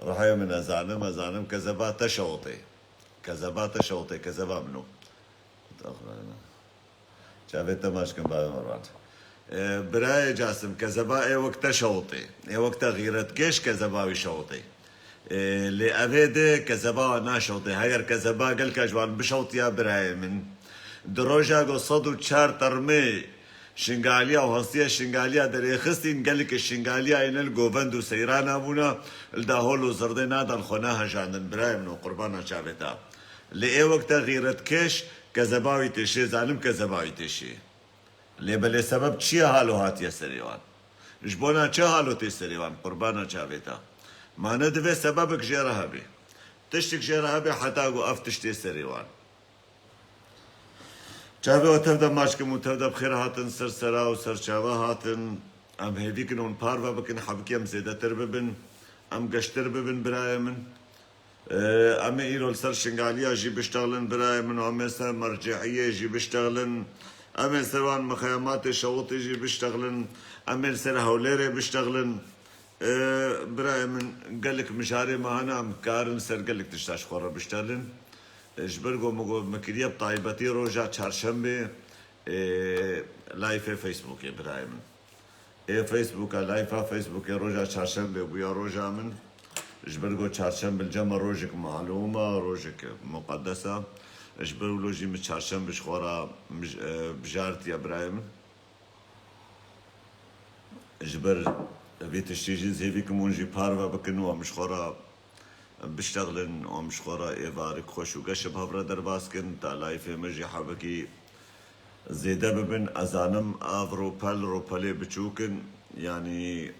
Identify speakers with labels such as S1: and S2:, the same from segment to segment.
S1: رحية من أزانم كذبات شوطي كذبا منو شافت ماشكن بعد مرات براي جاسم كذبا اي وقت شوطي اي وقت غيرت كيش كذباوي شوطي لأبيدي كذبا ناشوطي هاير كذبا قال كاجوان بشوط يا براي من دروجا قصدو تشار ترمي شنغاليا وهستيا شنغاليا دري خستين قال لك الشنغاليا ان الجوفندو سيران ابونا الداهولو زردنا دان خناها جاندن براي من قربانا شافتا لأي وقت غيرت كيش كذباوي تشي زعلم كذباوي تشي لي بلي سبب چی حالو هاتیه سریوان جبونا چه حالو تی سریوان قربانا چاویتا ما ندوه سببك جيرها بي تشتك جيرها بي حتى اف تشتي سريوان چاوه و تبدا ماشكم و تبدا بخير هاتن سر سرا و سر چاوه هاتن ام هيديكن اون پاروا بكن حبكيم زيده تر ببن ام قشتر ببن براي من ام ايرو سر شنغاليا جي بشتغلن براي من ام سر مرجعيه جي بشتغلن ام سروان مخيمات شوطي جي بشتغلن ام سر هوليري بشتغلن براي من قال لك مشاري ما انا كارن سر قال لك تشتاش خورا بشتغلن جبرقو مقو مكريب طايبتي روجا چهارشنبه لايف فيسبوك براي من فيسبوك لايف فيسبوك روجا چهارشنبه ويا روجا من جبرقو چهارشنبه الجمع روجك معلومه روجك مقدسه جبرو لوجي من چهارشنبه خورا بجارت يا براي من جبر بيت الشيجي زي فيكم ونجي بارفا بكنوا مش خورا بشتغلن ومش خورا ايفارك خوش وقش بهبرا درباسكن تالاي في مجي حبكي زيدا ببن ازانم روبال روبالي بتشوكن يعني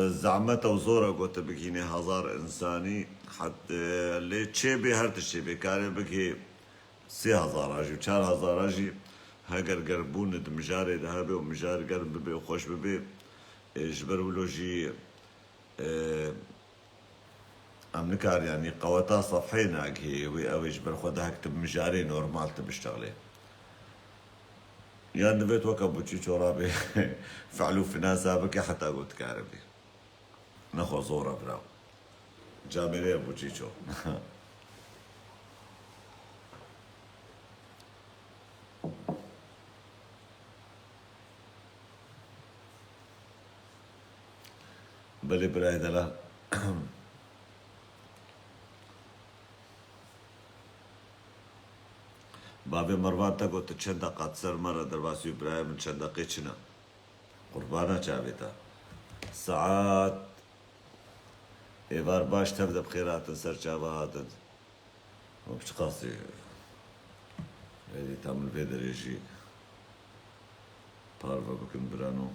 S1: زعمته وزورة قلت بكيني هزار انساني حتى اللي تشيبي هرتشي بكاري بكي 3000 اجي و 4000 اجي هاجر قربون دمجاري ذهبي ومجاري قرب ببي وخوش ببي جبروا لوجي ام نكار يعني قوتا صفحين هي او يجبر خدها اكتب مجاري نورمال تبشتغلي يا نبيت وكا بوتشي شورابي فعلوا في ناس بكي حتى قلت كاربي نخو زورا براو جامري بوتشيشو بلي براي دلا بابي مروان تا قلت چند دقات سر مرة درباسي براي من چند دقيقنا قربانا چاويتا ساعات ايوار باش تبدا بخيرات سر چاوهاتن وبش قاسي هذه تعمل بيدر يجي بارفا بكن برانو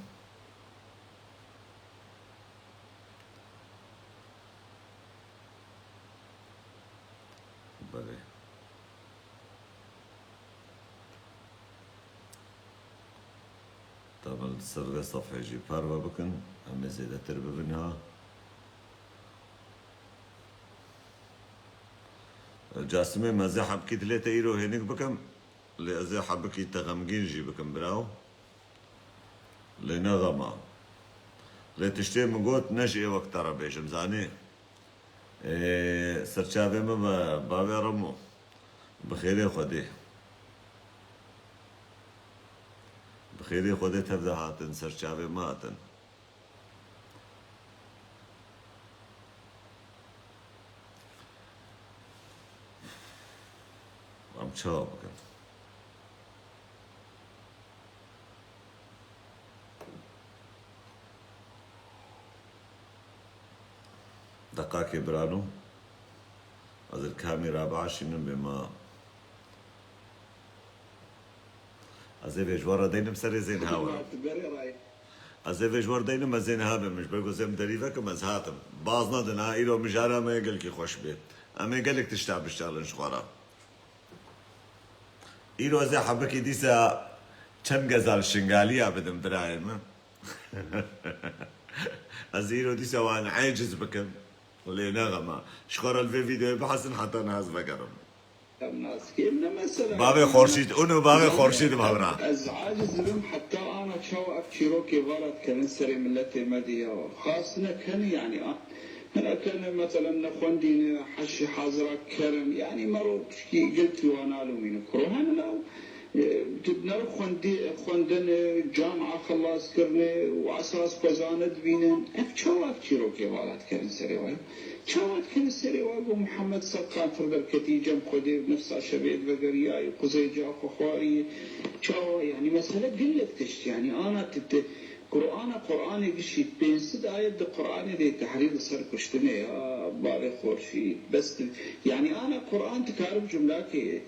S1: بلي تعمل سر صفحة يجي بارفا بكن هم زيادة تربة منها جاسمي ما زي حبكي 3 ايرو هنيك بكم اللي زي حبكي تغمقين جي بكم براو لنغمة لتشتي مقوت نشئ وقت ترى بيش مزاني سرچاوي ما بابي رمو بخيري خدي بخيري خدي تبدا هاتن سرچاوي ما هاتن عم تشاو بكن دقاكي برانو از الكاميرا بعشين بما از فيجوار دينم سري زين هاوا از فيجوار دينم ما زين هابه مش بقول زي مدريفه كم از هاتم بعضنا دنا ايرو مجارا ما يقول كي خوش بيت اما يقول لك تشتغل بشتغل شغورا ايرو زي حبكي ديسا چند غزال شنغاليا بدم برايم از ايرو ديسا وانا عاجز بكم ولي نغمة شكرا الفيديو بحسن حتى ناس بقرم بابي خورشيد اونو بابي خورشيد بهورا
S2: از عاجز بم حتى انا تشو اكشيروكي غلط كان سري ملتي مديا خاصنا كان يعني هنا كان مثلا خوندين حشي حاضرة كرم يعني مرو قلت وانا له من كروهن لو تبنى خوندن جامعة خلاص كرني وأساس قزانة بينن أفشوات كيرو كيوالات كرن سريواي شوات كرن سريواي ومحمد سقان فردر كتيجة خدي بنفس شبيت بقرياي قزي جاك وخواري شو يعني مسألة قلت تشت يعني أنا قرآن قشيت بين سد آيات القرآن دي تحرير سر كشتني باري خورشي بس يعني أنا قرآن تكارب جملاكي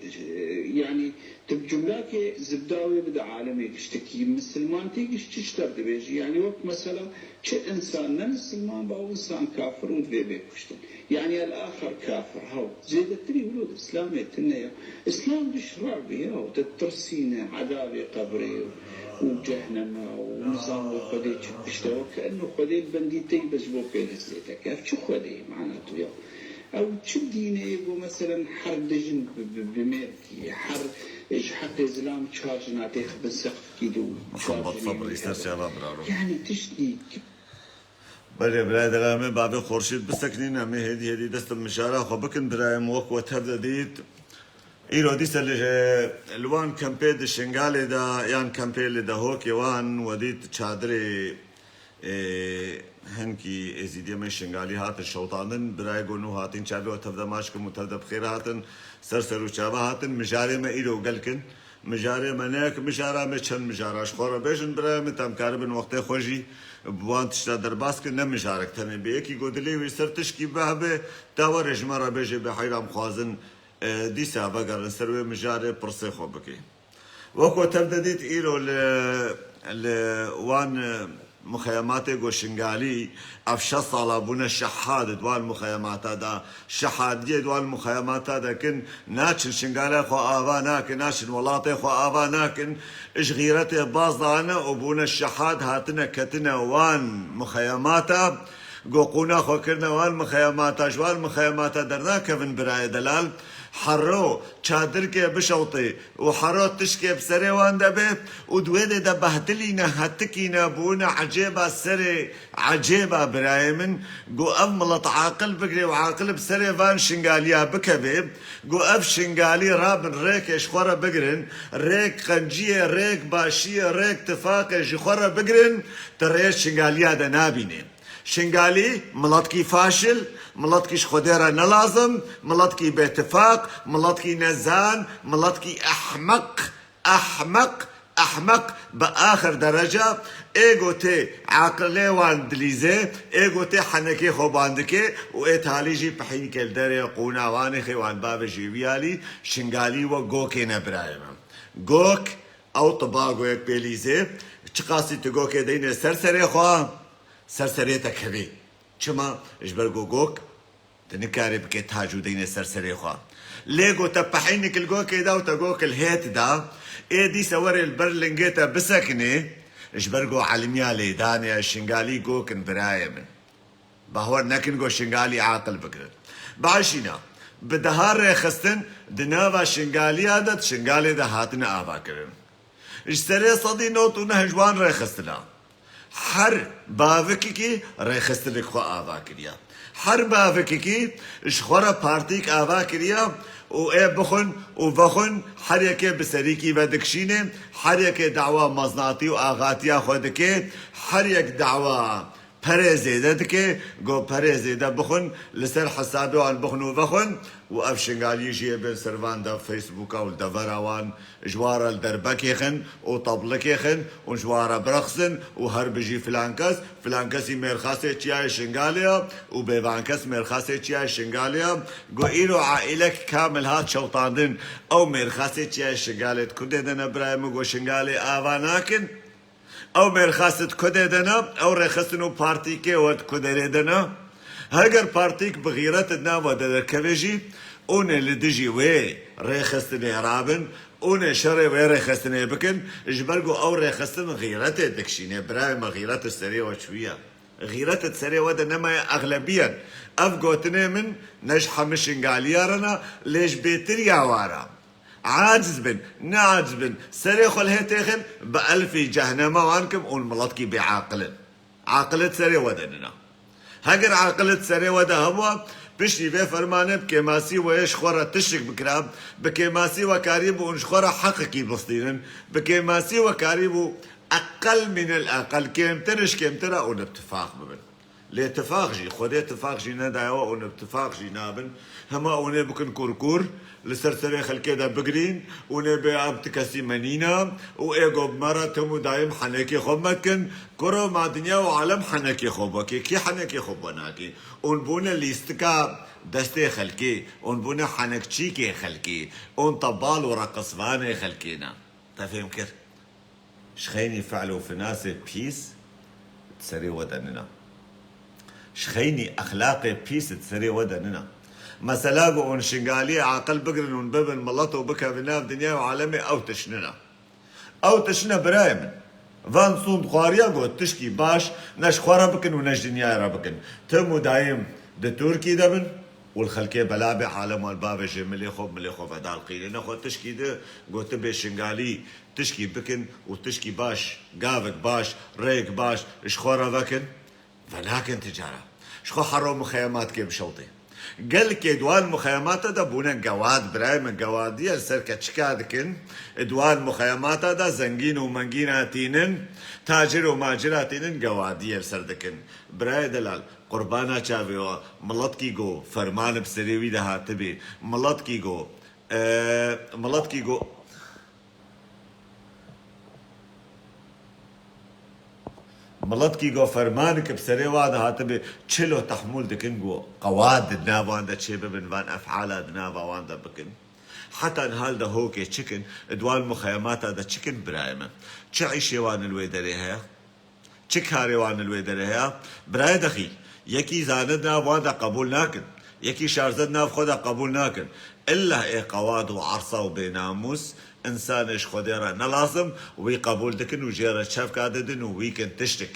S2: يعني تب جملاكي زبداوي بدا عالمي قشتكي مسلمان تيجي تشتر دبيجي يعني وقت مثلا شو إنسان مسلمان باو إنسان كافر ودبي بيكشتن يعني الآخر كافر هو زيد تري ولود إسلامي تنيا إسلام بشرع بيها وتترسينا عذابي قبري وجهنم ونظام خدي اشتوى كأنه خدي البنديتي بس بوكي لسيتك كيف شو خدي معناته يوم أو شو دينه يبغى مثلا حر دجن بميركي حر إيش حق الإسلام تشارج ناتيخ بالسقف كيلو
S1: صبر يسترجع برارو
S2: يعني تشتي
S1: بله برای دلمه بابی خورشید بسکنین همه هدی دست مشاره خو بکن برای موق و تر دید ایرو دیس الوان کمپید شنگال دا یان کمپیل دا هو که وان ودید چادر هنکی ازیدی من شنگالی هات شوطانن برای گونو هاتین چابی و تفدا ماش کم و تفدا بخیر هاتن سر و چابا هاتن مجاره ما ایرو گلکن مجاره مناک مجاره ما چند مجارهش خورا بیشن برای متام کاربن وقت خوشی بوان تشتا درباس که نمجارک تنه به یکی گودلی وی سرتش کی به داورش مرا بجه به حیرام خوازن دیسا بگرن سروی مجاره پرسه خوب بکی وقو تبددید ایرو وان مخيمات جوشنغالي أفشا صالبون الشحاد دوال مخيمات هذا شحادية دوال مخيمات هذا كن ناتشن شنغالي خو آفاناكن ناتشن ولاطي خو آفاناكن إش غيرته باصدانا وبون الشحاد هاتنا كتنا وان مخيماتا قوقونا خو كرنا وان مخيماتا جوال مخيماتا درنا كفن براي دلال حرو چادر کے بشوطي وحرو تشكي بسري وان دبه ودويده ده بهدلينا هتكينا بونا عجيبة سري عجيبة برايمن قو اف ملط عاقل بقري وعاقل بسري فان شنغاليا بكبه قو اف شنغالي رابن ريك اشخورة بقرن ريك قنجية ريك باشية ريك تفاقة اشخورة بقرن تريش شنغاليا ده نابينين شنغالي ملطكي فاشل ملطكي خديرة نلازم ملطكي باتفاق ملطكي نزان ملطكي أحمق بآخر درجة ايغو تي عقلي وان دليزي ايغو تي حنكي خوباندكي وإيتاليجي بحين كالداري قونا وانخي وان باب جيبيالي شنغالي وغوكي نبرايما غوك أو طباقو يك بيليزي چقاسي تغوكي دين سرسري خواه سرسريتك هبي چما اجبرگو گوك تنكاري بكي تاجو دين سرسري خوا ليگو تبحينك الگوك دا وتگوك الهيت دا اي دي سوري البرلنجيتا بسكني اجبرگو علميالي داني الشنغالي گوكن برايا من بهور نكن گو شنغالي عاقل بكر بعشينا بدهار ريخستن دناوا شنغالي عادت شنغالي دا هاتنا آبا کرن اجسري صدي نوتو نهجوان ريخستنا حر باوكي ريخستلك خو آوا كريا حر باوكي اشخورا بارتيك آوا كريا و اي بخن حر يكي بسريكي بدكشينه حر يكي دعوة مزناطي و آغاتيا خودكي حر يك دعوة پرزيده دكي گو پرزيده بخن لسر حسابي وان بخن و بخن و اف شنغالي جيه بين سروان دا فيسبوك او دفراوان جوارا الدربك يخن و طبلك يخن و جوارا برخصن و هر بجي فلانكسي مرخاسي چياي شنغاليا و بيوانكس مرخاسي چياي شنغاليا گو ايرو عائلك كامل هات شوطاندن او مرخاسي چياي شنغالي تكده دن ابراهيم گو شنغالي آواناكن او مرخاست کده دنا او رخصنو پارتی که ود کده دنا هگر پارتیک بغیرت دنا و در کویجی اون لدجی وی رخصن عربن اون شر وی رخصن بکن اجبرگو او رخصن غیرت دکشینه برای ما غیرت سری و شویه غیرت سری و نما اغلبیت اف گوتنه من نجح مشنگالیارنا لیش بیتر یاوارا عاجز بن ناجز بن سريخ الهيتيخن بألف جهنم وانكم اون ملطكي بعاقل عاقلت سري ودننا هەگەر عاقلت سەرێ وەدا هەمووە پشتی بێ فەرمانێ بکێماسی وەیەش خۆرە تشک بکرا بکێماسی وەکاری بوو ئونشخۆرە حەقێکی بستیرن بکێماسی وەکاری بوو ئەقل من الأقل کێمترش کێمترە ئەو اتفاق ببن لاتفاقجي خود اتفاقجي ندايوا اون اتفاقجي نابن هما اون بكن كوركور لسرسري خلكي دا بقرين اون بيعب تكسي منينا و ايغو بمرة تمو دايم حنكي خبكن كورو مع دنيا وعالم حنكي خبكي كي حنكي خبناكي اون بونا ليستكا دستي خلكي اون بونا حنكشي كي خلكي اون طبال ورقص فاني خلكينا تفهم كيف شخيني فعلوا في ناس بيس تسري ودننا شخيني أخلاقي بيس تسري ودننا مثلا قون شنقالي عقل بقرن ونببن ملطو بكا بناف دنيا وعالمي أو تشننا أو تشنا برايمن فان صوند خواريا قوت تشكي باش نش خوارا بكن ونش دنيا رابكن تمو دايم ده تركي دبن والخلكي بلابي عالم والبابي جي ملي خوب هدا القيل نخو تشكي ده قوت تبي شنقالي تشكي بكن وتشكي باش قافك باش ريك باش اش خورا بكن فلاكن تجارة شخو حرو مخيمات كي بشوطي قال كي دوان مخيمات دا بونا قواد براي من قوادية السركة تشكادكن دوان مخيمات دا زنجين ومنجيناتينن تاجر وماجراتينن قوادية السردكن براي دلال قربانا چاويو ملط كي جو فرمان بسريوي ده هاتبي ملط كي جو ملط كي جو فرمانك بسري واحد هاتبي تشلو تحمل دكن جو قواد دنافا دا تشيبه من فان افعال دنافا وان دا بكن حتى نهال دا هوكي تشكن ادوان مخيمات دا تشكن برايمه تشعيشي وان الويدريها تشكاري وان الويدريها براي دخي يكي زاندنا وان دا قبول ناكن يكي شارزدنا بخدا قبول ناكن الا اي قواد وعرصه وبناموس انسان ايش خديرة نلازم وي قبول دكن وجيرة شاف كاددن ويكن تشتك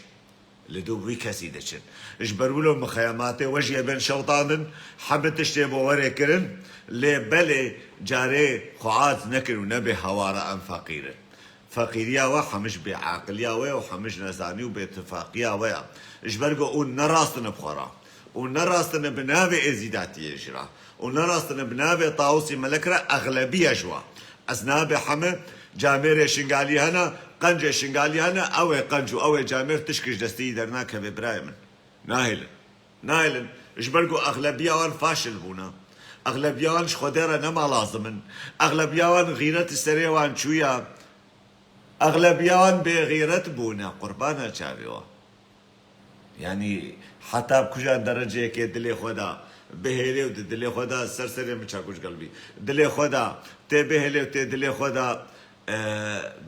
S1: لدو وي كسيدشن ايش برولو مخيماتي وجه بين شوطانن حبت تشتي بوري كرن لي بلي جاري خوات نكن ونبي هوارا ام فقيرن فقيريا وحمش بعاقليا وحمش نزاني وباتفاقيا ويا ايش برقو اون نراستن بخورا ونراستن بنابي ازيداتي يجرا ونراستن بنابي طاوسي ملكرة اغلبية جوا أسناب حمى جامير شنقالي هنا قنج شنقالي هنا أو قنج أو جامير تشكش دستي درناك ببرايمن نايلن إجبرقو أغلبية وان فاشل بونا أغلبية وان شخديرة نما لازمن أغلبية وان غيرة السرية وان شوية أغلبية وان بغيرة بونا قربانا شابيوا يعني حتى بكجان درجة كي دلي خدا بهلي ودلي خدا سرسري مشاكوش قلبي دلي خدا تي بهلي وتي دلي خدا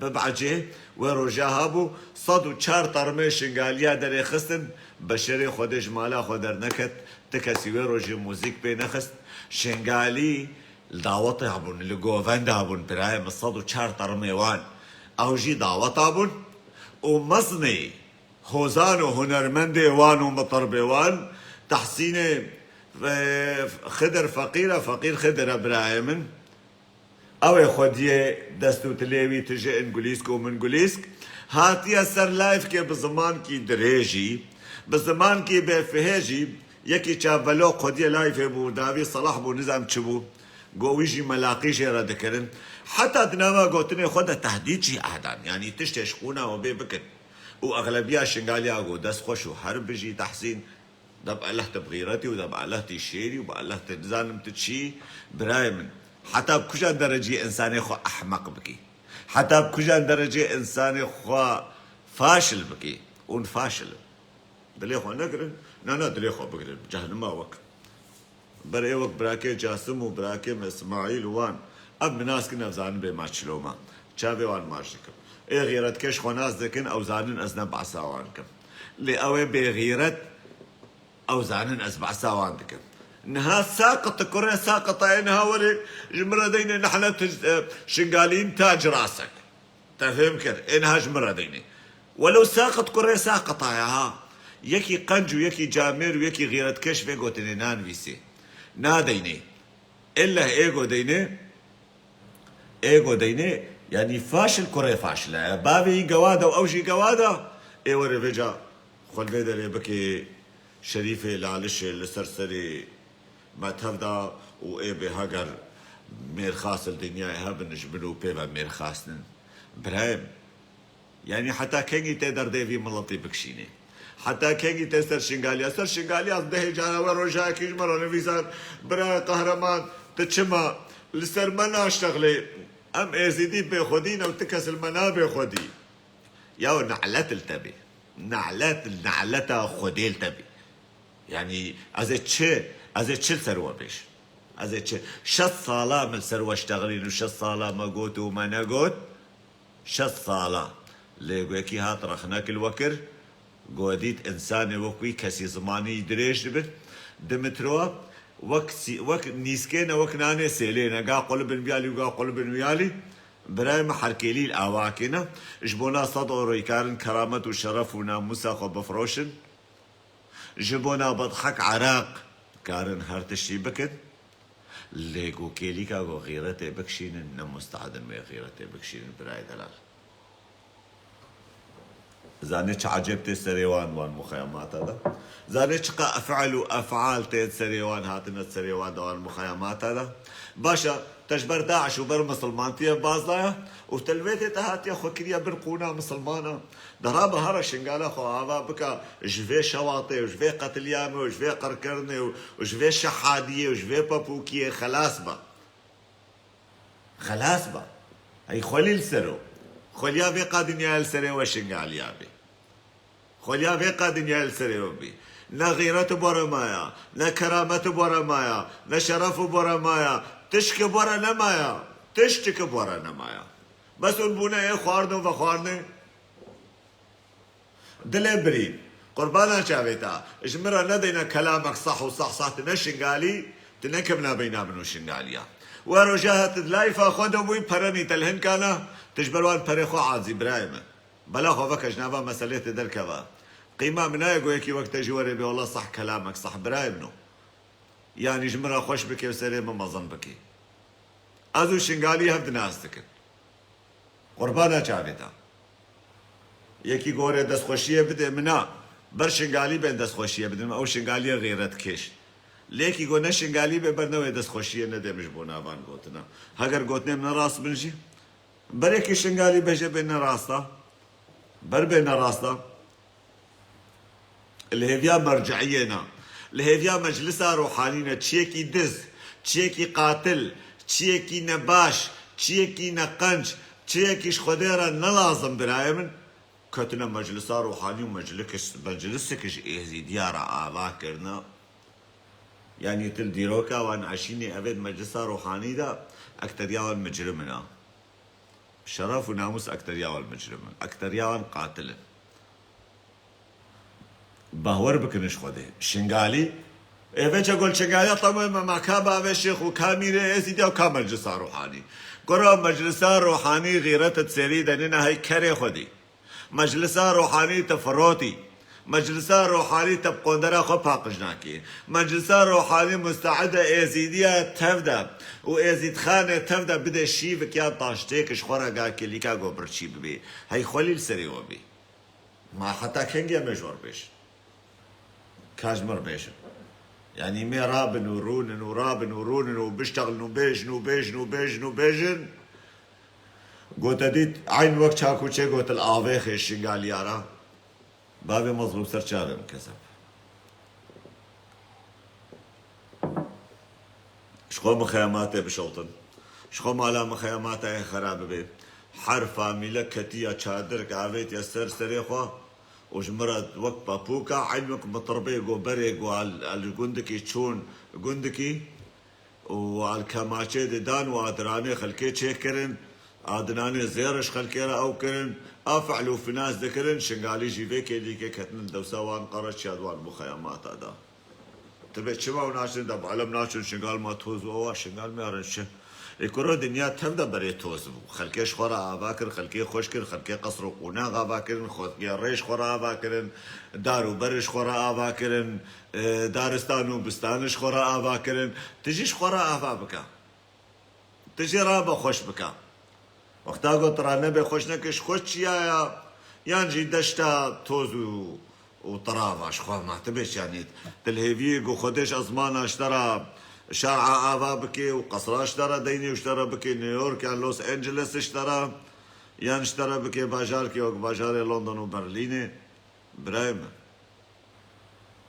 S1: ببعجه ورجاهبو صدو چار طرمي شنقاليا دري خستن بشري خودش مالا خودر نكت تكسي وروجي موزيك بي نخست شنقالي دعوتي هبون اللي قوفان هبون برايم صدو چار طرمي وان او جي دعوت هبون ومصني خوزان وهنرمند وان ومطرب وان تحسين خدر فقيرة فقير خدر ابراهيمن او خوديه دستو تليوي تجي انجليسك ومنجليسك هاتيا سر لايف كي بزمان كي دريجي بزمان كي بفهجي يكي تشافلو خوديه لايف بو دافي صلاح بو نظام تشبو قويجي ملاقيجي ردكرن حتى دناما قوتني خودة تهديد شي اهدان يعني تشتشقونا وبي بكن واغلبيه شنقاليا قو دس خوش وحرب جي تحسين دب الله تبغيرتي ودب الله تشيري وب الله تزانم تشي برايمن حتى بكجان درجة إنساني خو أحمق بكي حتى بكجان درجة إنساني خو فاشل بكي ون فاشل دلي خو نقرن نا دلي خو بقرن جهنم وك بري وك براكي جاسم وبراكي اسماعيل وان اب ناس كنا زانن بما تشلوما تشابي وان ماشيكم اي غيرت كش خو ناس ذكن او زانن ازنب عساوانكم لي اوي بغيرت او زانن ازبع ساوانكم انها ساقط كره ساقطه انها ولي جمردين نحن شنقالين تاج راسك تفهم كده انها جمردين ولو ساقط كره ساقطه ياها يكي قنج ويكي جامير ويكي غيرة كشف ايغو تنينان فيسي ناديني الا ايغو ديني يعني فاشل كره فاشله بابي قواده واوجي قواده اي وري فيجا خل فيدا بكي شريفة لعلش لسرسري ما تفدا وإيه بهجر مير خاص الدنيا هابن جبنو بيبا مير خاصن برايم يعني حتى كيني تقدر ديفي ملطي بكشيني حتى كيني تسر شنغاليا ده جانا وروجا كيج مرة نفيسان برا قهرمان تتشما لسر منا اشتغلي ام ازيدي بخودينا وتكس المنا بخودي ياو نعلات التبي نعلتا خوديل تبي يعني ازت شل سروا بيش ازت شت صالة من سروا اشتغلين وشت صالة ما قوت وما نقوت شت صالة ليقو يكي هات رخناك الوكر قوديت انساني وكوي كسي زماني دريش دبت دمتروا وك نيسكينا وك ناني سيلينا قا قلب بيالي وقا قلب بيالي براي محركيلي الاواكنا جبونا صدق ريكارن كرامة وشرف وناموسا خو بفروشن جبونا بضحك عراق كارن هرتشي بكت ليقو كيليكا غو غيرتي بكشين نمستعد ما غيرتي بكشين براي دلال زانيتش عجبت سريوان وان مخيمات هذا زانيتش قا افعال تيد سريوان هاتنا سريوان دوان مخيمات هذا باشا تجبر داعش وبر مسلمانتية بازلايا وتلويتي تهاتيا خو كريا برقونا مسلمانا درابة هرا شنقالا خو هذا بكا جفي شواطي وجفي قتليامي وجفي قركرني وجفي شحادية وجفي بابوكية خلاص با هي خليل سرو خليا في قادنيا السري وشنقاليا بي خليا في قادنيا السري وبي نا غيرة برمايا نا كرامة برمايا نا شرف برمايا تشك برا نمايا تشتك برا نمايا بس البنا ايه خواردن وخواردن دلي بريد قربانا شافيتا اجمرا ندينا كلامك صح وصح صح تنشنقالي تنكبنا بينا منو شنقاليا ورجاهة لايفا خود ابوي براني تلهن كانا تجبروان بريخو عادزي برايم بلا خوفك اجنابا مسألة دركبا قيمة منا يقول يكي وقت جواري بي والله صح كلامك صح برايمنو يعني جمرا خوش بكي وسري ما ظن بكي ازو شنقالي هفد ناستك قربانا شافيتا يكي قوري دست خوشية بده منا بر شنقالي بين دست خوشية بده او شنقالي غيرت كيش ليكي قو نشنقالي ببرنوي دست خوشية ندي مش بونا بان قوتنا هاگر قوتنا من راس بنجي بريكي شنقالي بجي بين راستا بر بين راستا الهيفيا مرجعينا الهيفيا مجلسها روحانينا تشيكي دز تشيكي قاتل تشيكي نباش تشيكي نقنج تشيكي خديرا نلازم برايمن كتنا مجلسها روحاني ومجلسك ايزي ديارة آباكرنا يعني تل ديروكا وان عشيني ابد مجلسها روحاني دا اكتر ياوان مجرمنا شرف وناموس اكتر ياوان مجرمنا اكتر ياوان قاتل باور بكنش خده شنغالي ايش اقول شنغالي طبعا ما كابا بشيخ وكاميري ازيدي وكا مجلسها روحاني قرا مجلسها روحاني غيرت تسيري دنينا هي كري خدي مجلسها روحاني تفروتي مجلسها روحاني تبقوندرا خو باقجناكي مجلسها روحاني مستعدة ازيدية تفدا وازيد خانة تفدا بدا الشيفك يا طاشتيك شخورا قاكي ليكا قو برشي ببي هي خليل سري وبي ما حتى كنجي مجور بيش كاجمر بيش يعني مي رابن ورونن ورابن ورونن وبيشتغل نوبيجن قلت ديت عين وقت شاكو شي قلت الآويخ الشنقال يارا بابي مظلوم سر شابه مكسب شخو مخيماته بشوطن شخو مالا مخيماته خراب بي حرفا ملكتية چادر كعويت يسر سريخوا وجمرت وقت بابوكا عينك مطربي قو بريق وعلى قندكي تشون قندكي وعلى الكماشي دان وادراني خلكي شكرن ادناني زيرش خلكيرا او كرن افعلوا في ناس ذكرن شنقالي جيفيك اللي كتن دوسوان قرش شادوان مخيمات هذا تبي شما وناشن دب علم ناشن شنقال ما توز ووا شنقال ما يرنش يكرو دنيا تبدا بري توز خلكيش خورا اباكر خلكي خوشكر خلكي قصر قونا اباكر خلكي ريش خورا اباكر دارو برش خورا اباكر دارستان وبستانش خورا اباكر تجيش خورا ابابك تجي رابا خوش بك وقتا قلت رانا بخوش نكش خوش يا يانجي دشتا توزو وطرافش خو ما تبش يعني تلهيفيق وخدش أزمان اشترى شارع آفا بكي وقصر اشترى ديني واشترى بكي نيويورك يعني لوس أنجلس اشترى يعني اشترى بكي باجار كي باجار لندن وبرلين برايم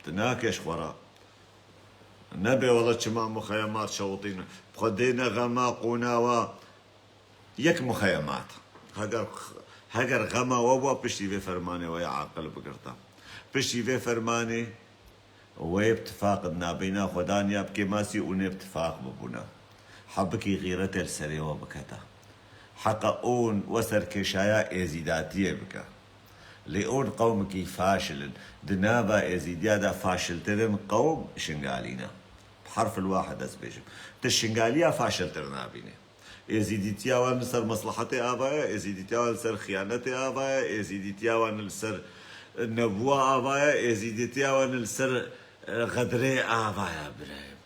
S1: تناكش ورا نبي والله تشمع مخيمات شوطين بخدينا غما قناوة يك مخيمات هجر غما وابوا بشتي في فرماني ويا عاقل بقرطة بشتي في فرماني واتفاق نابينا خدانيا بكي ماسي وني اتفاق ببونا حبكي غيرته السري وبكتا حققون وسر كشايا ازيداتيه بك لأون قومك فاشل دنابا ازيديادا فاشل ترن قوم شنغالينا بحرف الواحد اسبيجم تشنغاليا فاشل ترنابيني ازيديتيا وان سر مصلحتي ابايا ازيديتيا وان سر خيانتي ابايا ازيديتيا وان سر نبوة ابايا ازيديتيا وان سر غدري ابايا برايم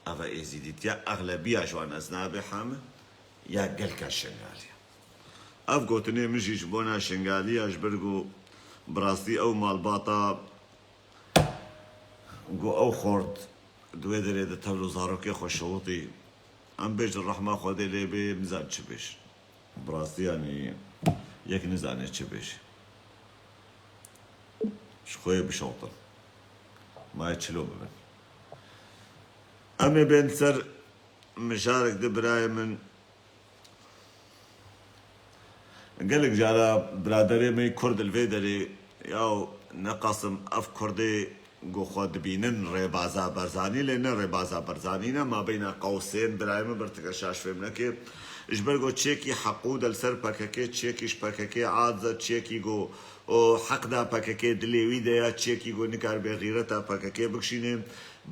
S1: ابا ازيديتيا اغلبية شوان اسنابي حامل يا قلكا شنغاليا افقو تني مجي جبونا شنغاليا جبرقو براستي او مالباطا قو او خورد دوي دري دا تبلو زاروكي خوشوطي ام بيج الرحمة خودي لي بي مزان تشبش براستي يعني يك نزاني تشبش شخوية بشوطن ما يتشلو ببن امي بين سر مشارك دبراي من قالك جالا برادري مي كرد الفيدري ياو نقاسم اف كردي قو خود بينن ريبازا برزاني لان ريبازا برزانينا ما بين قوسين برايم برتك شاش فهمنا كيف اجبر تشيكي حقود السر باكاكي تشيكي شباكاكي عادزة تشيكي قو حقدا باكاكي دليوي ديا تشيكي قو نكار بغيرتا باكاكي بكشيني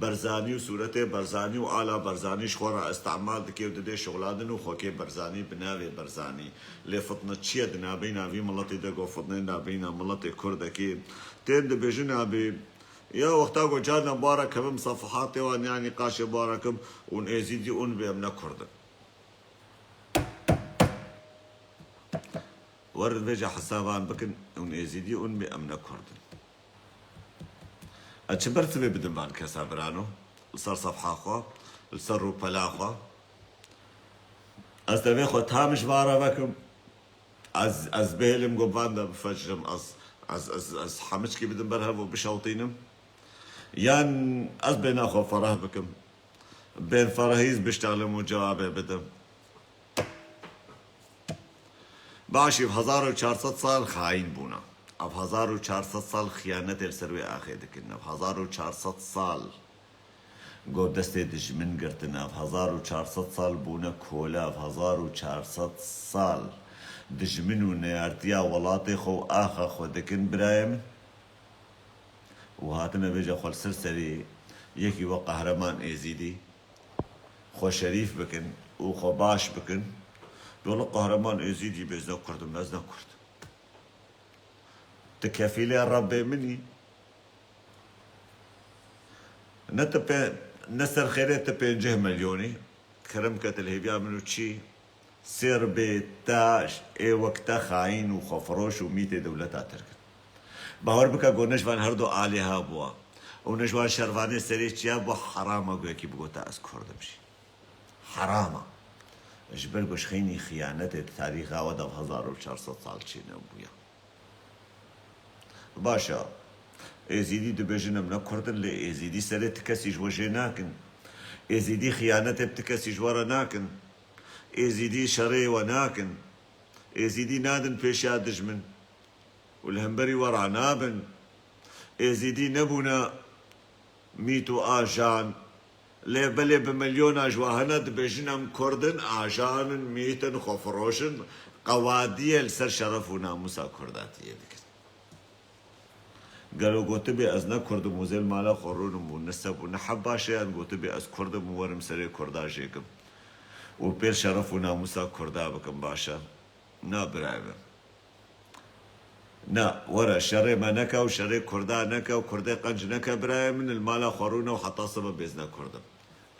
S1: برزاني وصورته برزاني وآلا برزاني شخورا استعمال دكي وددي شغلادن وخوكي برزاني بناوي برزاني لفطنة تشيه دنابي نابي ملطي دقو فطنة نابينا ملطي كردكي تين دبيجنا بي يا وقتا قو جانا بارك هم صفحاتي وان يعني قاشي باركم ون ازيدي ون بيمنا كردن ورد بيجا حسابان بكن ون ازيدي ون بيمنا كردن أتشبرت بي بدن بان كسابرانو لصار صفحة خوا لصار روبلا خوا أستبي خو تامش بارا بكم از بيلم قبان دا بفجرم از حمشكي بدن برهب وبشوطينم يان از بينا خو فرح بكم بين فرهيز بيشتغلم وجوابه بدم باشي ب 1400 سال خاين بونا اب 1400 سال خيانت السروي اخي دكنا ب 1400 سال قو دستي دجمن قرتنا ب 1400 سال بونا كولا ب 1400 سال دجمن ونيارتيا ولاتي خو اخا خو دكن برايم وهاتنا بيجا خو السرسري يكي وقهرمان ايزيدي خو شريف بكن وخو باش بكن بيقول قهرمان ايزيدي بيزنا كرد مازنا كرد تكفي لي الرب مني نتبي نسر خيرات تبي نجه مليوني كرم كتل هبيا منو تشي سير بتاش اي وقتا خاين وخفروش وميتة دولتا تركن باور بكا قو نجوان هردو آليها بوا ونجوان شرواني سريش يا بوا حرامة قو يكي بقوتا از كردمشي حرامة اجبر قوش خيني خيانة تاريخ عوضا ب 1400 سال چينا بويا باشا ازيدي دبجنا من كردن لي ازيدي سري تكسي جوجي ناكن ازيدي خيانة بتكسي جوارا ناكن ازيدي شري وناكن ازيدي نادن بيشا دجمن والهمبري ورع نابن ازيدي نبونا ميتو آجان لي بلي بمليون اجواهنا دبجنا كردن آجان ميتن خفروشن قوادية لسر شرف وناموسا كرداتية دكت قالوا قلت بي أزنا كرد موزيل مالا خورون ونسب ونحبا شيئا قلت بي أز كرد مورم سري كردا جيكم وبير شرف وناموسا كردا بكم باشا نا برايبا نا ورا شري ما نكا وشري كردا نكا وكردي قنج نكا براي من المالا خورون وحتى صبا بيزنا كردا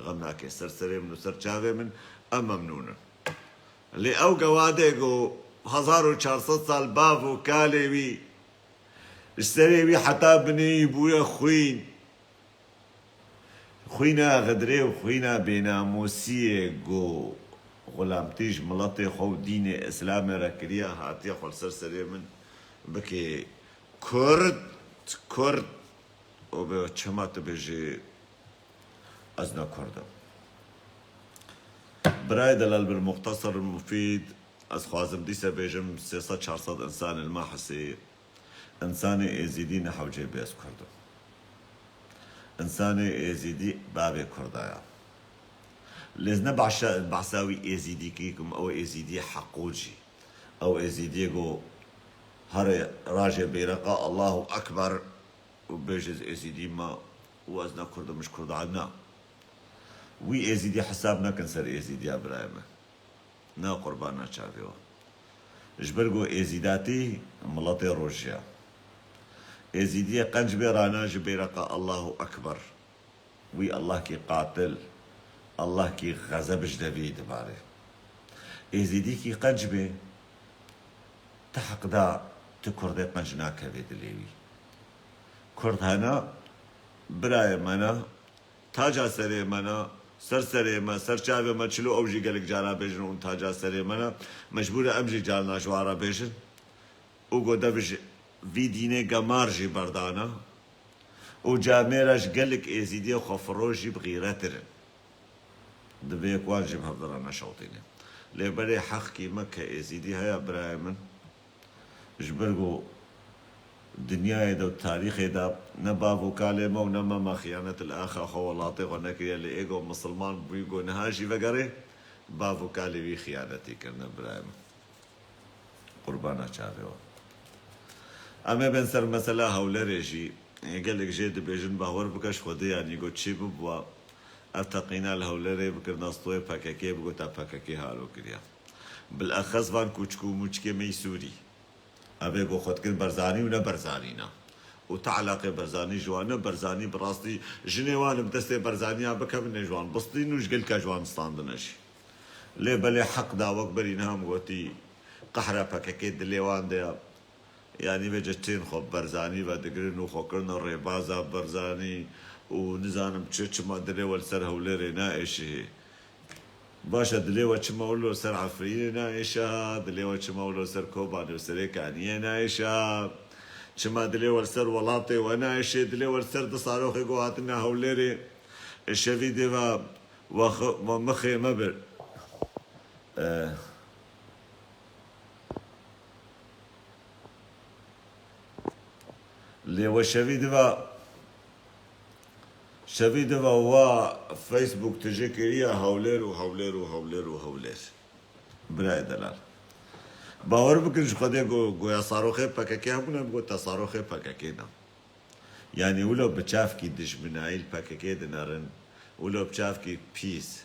S1: غمناكي سرسري من سر جاوي من أما ممنونا اللي أو قوادي قو 1400 سال بافو كاليوي اشتري حتى بني بويا خوينا غدري وخوينا بناموسية جو غلامتيج ملطي خو دين اسلام ركريا هاتي خل سرسري من بكي كرد وبشمات بيجي ازنا كرد براي دلال بالمختصر المفيد از خوازم ديسا بيجم 300-400 انسان الماحسي انساني ازيدي نحو جيبي از كردو انساني ازيدي بابي كردايا لازنا بعساوي ازيدي كيكم او ازيدي حقوجي او ازيدي جو هر راجع بيرقا الله اكبر وبيجز ازيدي ما وازنا كردو مش كردو عنا وي ازيدي حسابنا كنسر ازيدي يا برايم نا قربانا شافيو جبرقو ازيداتي ملطي روجيا ازيدي قنج بيرانا جبيرقا الله اكبر وي الله كي قاتل الله كي غضب جدبي دباري ازيدي كي قنجبي تحق دا تكردي قنجنا كبيد ليوي كرد هنا براي منا تاجا سري منا سرسري ما سرچاوي ما چلو اوجي گلك جانا بيجن اون تاجا سري منا مجبور امجي جالنا شوارا بيجن وگو دبج في ديني قمارجي بردانا وجاميرش قلك ازيدي وخفروجي بغيرترن دبيك واجب هفضلنا شوطيني لبري حقي مكة ازيدي هيا برايمن جبرقو دنيا دا وتاريخ دا نبافو كالمة ونما ما خيانة الآخر أخو لاطي ونكري اللي إيجو مسلمان بيجو نهاجي فقري بافو كالي خيانتي كرنا برايم قربانا شافيو أما بنسر مثلا هولا ريجي قال لك جيد بيجن باور بكش خدي يعني يقول تشي ببوا ارتقينا الهولا ري بكر ناسطوي باكاكي بقول تا باكاكي هالو كريا بالأخص فان كوچكو موچكي ميسوري أبي بو خد كن برزاني ونا برزانينا وتعلق برزاني جوانا برزاني براستي جنيوان متستي برزانيا بكم من جوان بسطين وش قلك جوان ستاندنش لي بلي حق دا وكبري نام وتي قحرة بكاكي دليوان دا يعني بجتين خب برزاني بدقرن وخوكرنا الريبازا برزاني ونزانم تشيتش ما دري والسر هوليري نائشي باشا دليوة چما ولو سر عفرين نائشة دليوة چما ولو سر كوباني وسري كانية نائشة چما دليوة سر ولاطي ونائشة دليوة سر دصاروخي قواتنا هوليري الشفي ديما ومخي مبر اللي هو الشفي ديما شفيدة و فيسبوك تجي كريا هولير براي دلال باور بكنش خدي جو صاروخي باكاكي همنا بقول تصاروخي باكاكينا يعني ولو بتشافكي دش بنايل باكاكي دنارن ولو بتشافكي بيس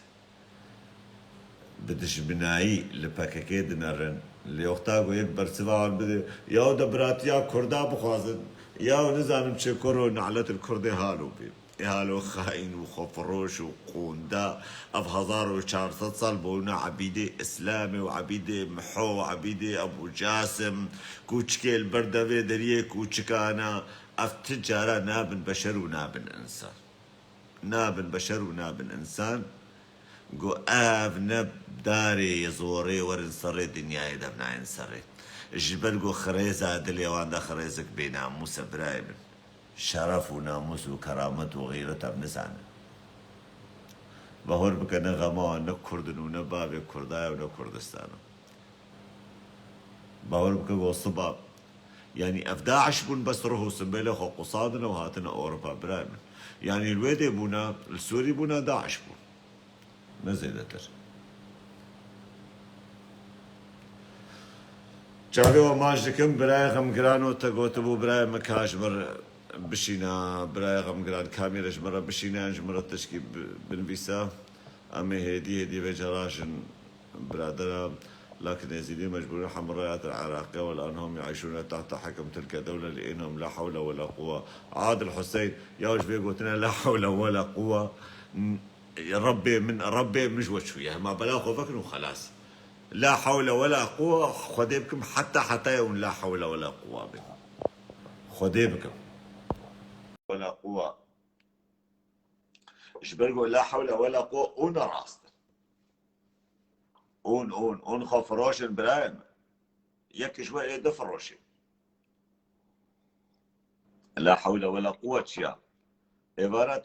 S1: بدش بناي لباكاكي دنارن اللي وقتها يكبر سباعون بدي يا دبراتيا كردا بخوازن يا نزانم تشي كورو نعلت الكردي هالو بي هالو خاين وخفروش وقوندا أف 1400 صال بونا عبيدي إسلامي وعبيدي محو وعبيدي أبو جاسم كوتشكي البردوي دريه كوتشكانا أف تجارة نابن بشر ونابن إنسان نابن بشر ونابن إنسان قو آف نب داري يزوري ورن صري دنياي دبنا ينصري جبل قو خريزة دليوان دا خريزك بينا موسى برايبن شرف وناموس وكرامة وغيرتها بنسعنا بهور بكنا غما نكردن ونبابي كردايا ونكردستان بهور بكنا وصبا يعني أفداعش بون بس روحو سنبيله خو قصادنا وهاتنا أوروبا برايم يعني الويدي بونا السوري بونا داعش بون ما زيدتر جابي وماجدكم براي غمقرانو تقوتبو براي مكاجمر بشينا براي غمقران كاميرا جمرة بشينا جمرة تشكي بنفيسا أمي هدي بجراشن برادرة لكن يزيدين مجبورين حمل الرايات العراقية والآن هم يعيشون تحت حكم تلك الدولة لأنهم لا حول ولا قوة عادل حسين ياوش بيقولنا لا حول ولا قوة ربي مش وشوية ما بلاغوا فكروا خلاص لا حول ولا قوة خديبكم حتى يوم لا حول ولا قوة بكم خدي بكم ولا قوة ايش بلقوا لا حول ولا قوة اون راست اون خفروشن برايم يك شوية دفروشن لا حول ولا قوة شيا عبارة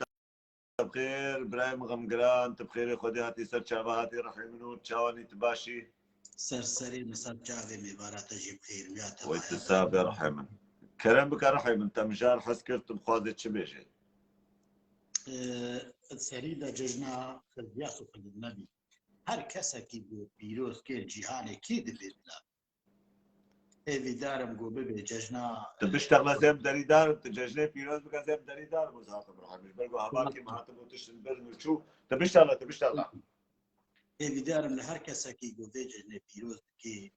S1: بخير برايم غمقران تبخيري خدي هاتي سر شابهاتي رحمنو تشاواني تباشي
S3: سرسري مسار جاوي عبارة جيب خير وياتا
S1: ويتسابي رحمن كرم بك رحم انت مجال حس كرت بخاضي شبيجي
S3: سريدا ججنا خزياسو في النبي هر کسا کی بو پیروز که جیهانی کی دبید لا ایوی دارم گو ببی ججنا
S1: تبشتغل زيم دريدار تججني بيروز بك زيم دريدار مزاطب رحمن بلقوا هباكي مهاتم وتشن برن وشو تبشتغل
S3: ایوی دارم لهر کسا کی گو بی ججنه پیروز که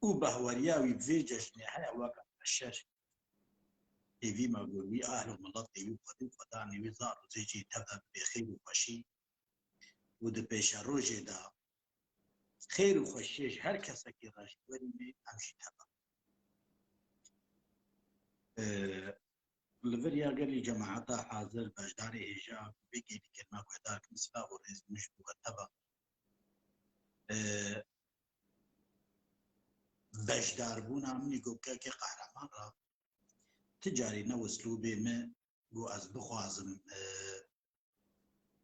S3: او بهوریاوی بی ججنه هیا واقع الشش ایوی ما گو بی اهل و ملت ایوی خودی خدانی وی زار و زیجی تبدا بخیر و خوشی و ده پیش روژه دا خیر و خوشیش هر کسا کی راشد وری همشی تبا لوریا گلی جماعتا حاضر بجدار هجاب بگی بکرما قدار کنسلا و رئیس مش بوتبا بجدار بونا منی گو که قهرمان را تجاری نو اسلوبی من گو از بخوازم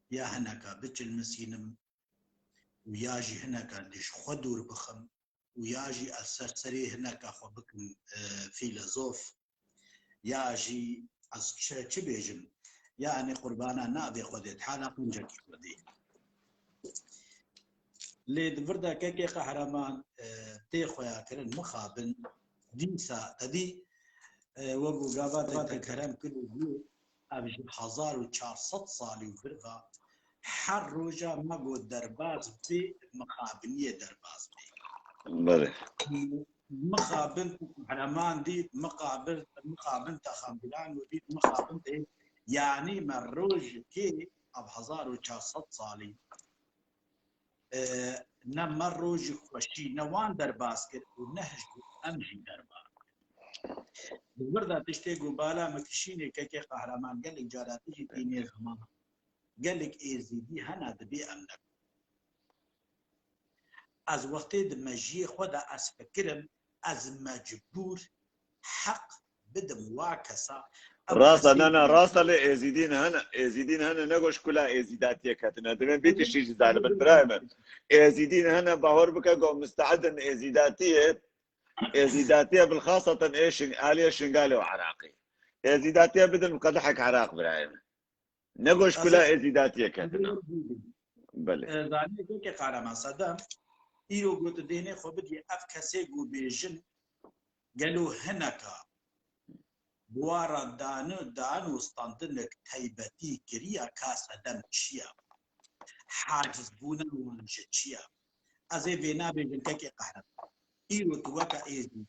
S3: یا هنکا بچل مسینم و یاجی هنکا لیش خودور بخم و یاجی السرسری هنکا خو بکم فیلزوف یاجی از چه بیجم یعنی قربانا نابی خودت حالا قنجکی خودی لید وردا که قهرمان تی خویا کرن مخابن دیسا تدی وابو قابات الكلام كله بيو أبجي 1400 صالي وفرقة حر روجا مقو درباز بي مقابنية درباز بي
S1: بله
S3: مقابل حرمان دي مقابل تخامبلان ودي مقابل دي يعني مروج كي اب 1400 صالي نما روج خوشي نوان درباز كر ونهج امجي درباز وردا تشتي قبالا مكشيني كي قهرمان قال لك جاراتي ديني زمان قال لك ايزيدي هنا دبي امنك از وقتی دمجي خدا از فكرم از مجبور حق بدم واكسا
S1: راسا انا راسا ازيدين هنا نقوش كلها ازيداتيه كاتنا دمن بيت شي زال بالبرايم ازيدين هنا بهور بك قوم مستعد ان ازيداتيه بالخاصه ايش اليه شنقالي وعراقي ازيداتيه بدل مقدحك عراق برايم نقوش كلها ازيداتيه كاتنا بله
S3: زاني كي قهرمان صدام ايرو قلت ديني خو بدي اف كسي قو بيجن قالوا هناكا بوارا دانو استانتنك تايبتي كريا كاسا دم تشيا حاجز بونا وانجا تشيا ازي بينا بيجن كي قهرمان ايرو توكا ايزي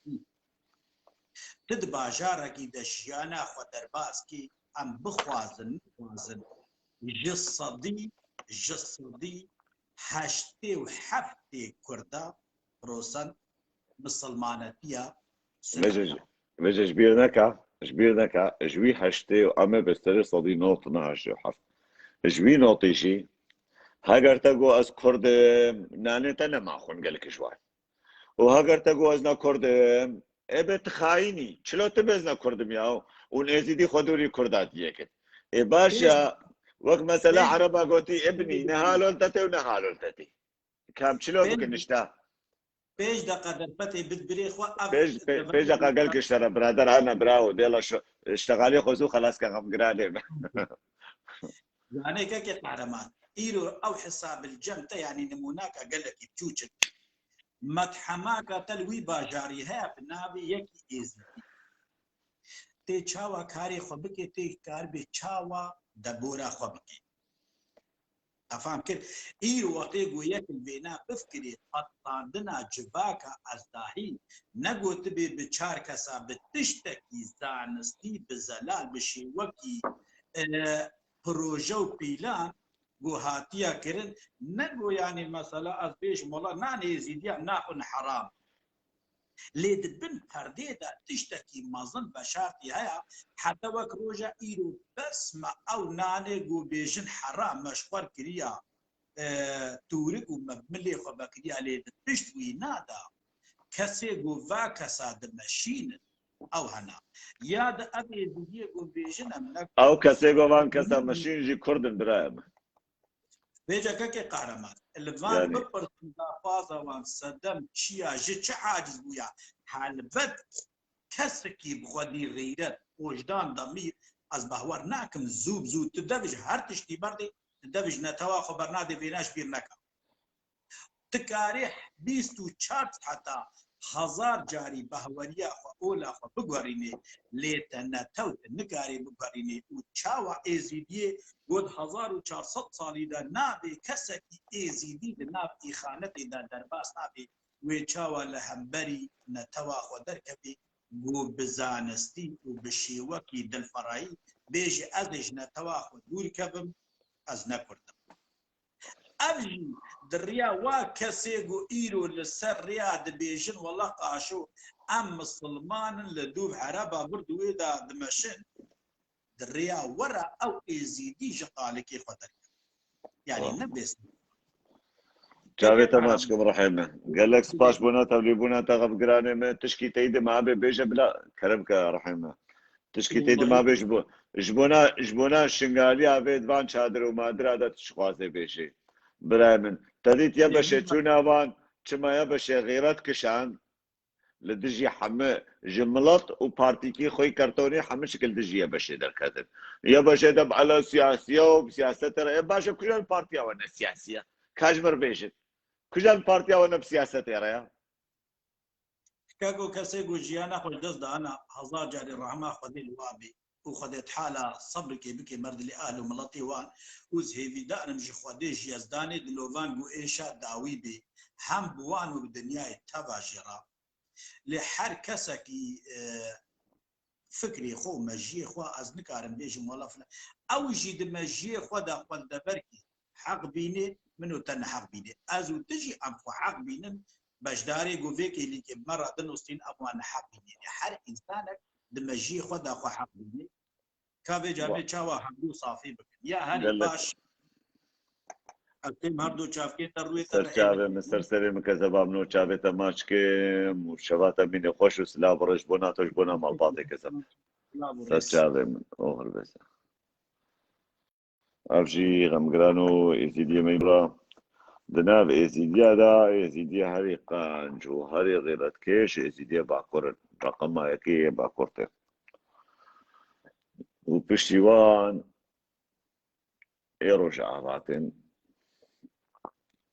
S3: تد باجاركي دشيانا خو درباسكي ام بخوازن جسدي هشتي وحفتي كردا روسن مسلمانتيا
S1: مجا جبيرنكا جوي هشتي وأما بستري صدي نوت نهشتي وحف جوي نوتيشي هاگر تگو از کرد نانه تنه ماخون گلک شوار و هاگر تگو از نا کرد ابت خاینی چلو تبز نا کرد میاو اون ازیدی خودوری کردات یکت باشا وقت مثلا عربا قوتي ابني نهالول تتي ونهالول تتي كام چلو بكنشتا
S3: بيج دقة دربتي بالبري خو
S1: بيج دقة قالك اشترى برادر انا براو ديلا اشتغالي خذو خلاص كان قرالي
S3: يعني كيك قهرمان ايرو او حساب الجمته يعني نموناك قال لك بتوجد متحماك تلوي باجاري هي بنابي يكي ايزي تي چاوا كاري خبكي تي كار بي چاوا دبورا خبكي افهم كده ايرو وقتي ياكل بينا بفكري قطعنا جباكا ازداهي نقو تبي بچار كسا بتشتكي زانستي بزلال بشي وكي پروژه و پیلان گو هاتیا کرن نگو یعنی مثلا از پیش مولا نانی زیدیا ناخن حرام لێ دبن پەردێدا تشتێکی مەزن بە شارتی هەیە حتە وەک ڕۆژە ئیرۆ بەسمە ئەو نانێک و بێژن حەرام مەشخوەر کریە تورک و ملێ خۆ بەکریا لێ پشت وی نادا کەسێک و ڤا کەسا دمەشینن ئەو هەنا یادە ئەبێ دیگە و بێژنم
S1: ئەو کەسێک گۆوان کەسا مەشینژی کوردن برایمە
S3: بێجەکەکێ قارەمان لەوان بپرسن داپازەوان سەدەم چیە ژ چه عاجز بووە هەلبەت کەسێکی بخوادی غیرەت وجدان ضمیر ئەس باوەڕ ناکەم زوو تو دەبژ هەر تشتی بەردی دەبژ نەتەوا خۆ بەرنادێ بێناش بیر نەکەم تکارێ 24 حتا 1000 جاری بەهوەریە خۆ ئۆلا خۆ بگوەڕینێ لێتە نەتەوت نکارێ بگوەڕینێ و چاوە ئێزیدیێ گوت 1400 ساڵیدا نابێ کەسێکی ئێزیدی لە ناو ئیخانەتێدا دەرباس نابێ وێ چاوە لە هەمبەری نەتەوا خۆ دەرکەبێ بۆ بزانستی و بشێوەکی دڵفەڕایی بێژێ ئەزش نەتەوا خۆ دوورکەبم ئەز نەکردم ئەژی دڕیا وا کەسێک و ئیرۆ لەسەر ڕیا دەبێژن وەڵا قاشۆ ئەم مسلمانن لە دوو عەرەبا بردوێدا دمەشن دڕیا وەرە ئەو ئێزیدی ژە قالێکی خۆ دەرکەب یعنی نەبێست
S1: جاوێتە ماچکم ڕحێمە گەلەک سپاش بوونا تەولیبوونا تەغەبگرانێمە تشکی تەیدە مابێ بێژە بلا کەرم کە ڕحێمە تشکی تەیدە مابێژ بوو ژبوونا شنگالی ئاوێت وان چادر و مادرادا تشخوازێ بێژێ برای من تەدیت یە بەشێ چووناوان چمایە بەشێ غیرەت کشان لە دژی حەمە ژ مڵەت و پارتیکی خۆی کەرتۆنی هەمە شکل دژیە بەشێ دەرکەدن یە بەشێ دەب عەلە سیاسیە و سیاسەتە باشە کوژان پارتیاوە نە سیاسیە کاژمەر بێژن کوژان پارتیاوە نە سیاسەتێڕەیە
S3: کاکۆ کەسێک و ژیانە خۆش دەست دانا 1000 جاری ڕەحمە خودی وابێ و خودت حالا صبرێکی بکێ مرد لێ ئال و مڵەتی وان وز هێویدانم ژ خودێ ژێزدانێ دلۆڤان و ئێشا داوی بێ هەم بوان و دنیای تەباژێڕا لێ هەر کەسێکی فکری خۆ مەژیە خوا ئەز نکارم بێژم وەڵا فلان ئەو ژی دمەژیە خۆدا خوەندەبەرکی حەق بینێ من و تەنە حەق بینێ ئەز و دژی ئەم خۆ حەق بینن بەشدارێ گۆڤێکی لیکێ مەڕە دنووسین ئەوانە حەق بینێ هەر ئینسانێک دمەژیە خۆدا خۆ حەق بینێ کابێ جابێ چاوە هەموو صافی بکەن یا هەری باش ئەکەم هەردوو چاوکێتە ڕوێتە
S1: سەرچاوێ من سەرسەرێ من کە زەبامنەوە چاوێتە ماچکێم و شەواتە مینێ خۆش و سلا بڕێژ بۆ ناتۆش بۆ نامەڵباتێک کەسم سەرچاوێ من ئۆهر بێسە ئەڤژی غەمگران و ئێزیدیە مەیبڕە دناو ئێزیدیادا ئێزیدیە هەری قانج و هەری غیرەتکێش ئێزیدیە باکوورن ڕقەمایەکەیە باکوورتێ و پشتیوان ئێڕۆژە ئاڵاتن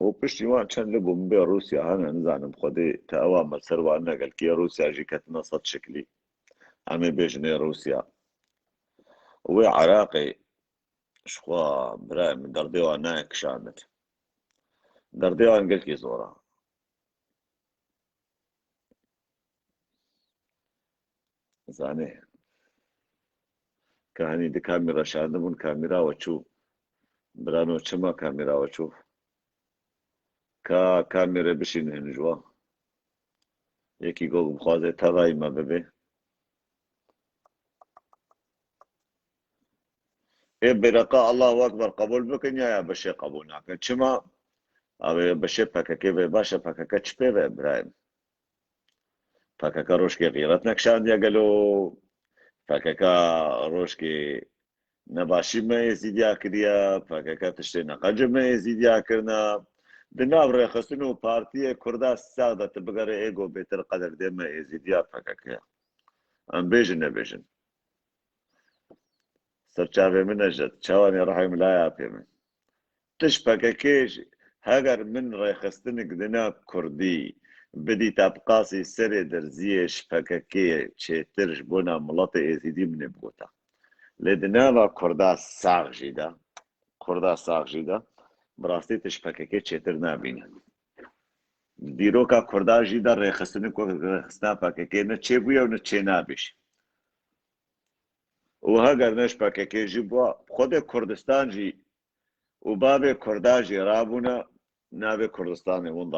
S1: و پشتیوان چەند لە بووم بێ رووسیا هەنە نزانم خودێ تا ئەوە مەسەروان نەگەلکیە رووسیاژی کەتنە سەد شکلی ئەمێ بێژنێ رووسیا وێ عراقی شخوا برای من دەردێوان نایە کشاندت دەردێوان گەلکی زۆرە زانێ کە هەنی دی کامیرا شاندبوون کامیراوە چوو برانۆ چما کامیراوە چوو کە کامێرە بشین هێنژوە یەکی گۆڵم خوازێ تەڕایمە ببێ ئێ بێرەقا ئەڵڵاهو ئەکبەر قبول بکەن یا بەشێ قبول ناکەن چما ئەوێ بەشێ پەکەکێ بێ باشە پەکەکە چ پێ بێ برایم پەکەکە ڕۆژکێ غیرەت نەکشاندیە گەلۆ پەکەکە ڕۆژکێ نەباشی مە ئێزیدیا کردیە پەکەکە تشتێ نەقەجمە ئێزیدیا کردە دناو ڕێخستن و پارتیە کووردا سادەتە بگەرە ئێگۆ بێتر قەدەر دێمە ئێزیدیا پەکەکەیە ئەم بێژن نەبێژن سەرچاوێ من نەژێت چاوانی ڕەحیم لایە پێ من تش پەکەکێش هەگەر من ڕێخستنێک دنا کوردی بدی تابقاسی سەرێ دەرزیەش پەکەکێ چێترش بۆ نامڵەتە ئێزیدی منێ بگوتە لێ دناوە کووردا ساغژیدا بڕاستی تش پەکەکێ چێتر نابینە دیرۆکە کورداژیدا ڕێخستنی ڕێخستنا پەکەکێ نە چێ بوویە و نە چێ نابێش و هەگەر نەش پەکەکێژی بووە خۆدێک کوردستانجی و بابێ کورداژی رابوونە نابێ کوردستانی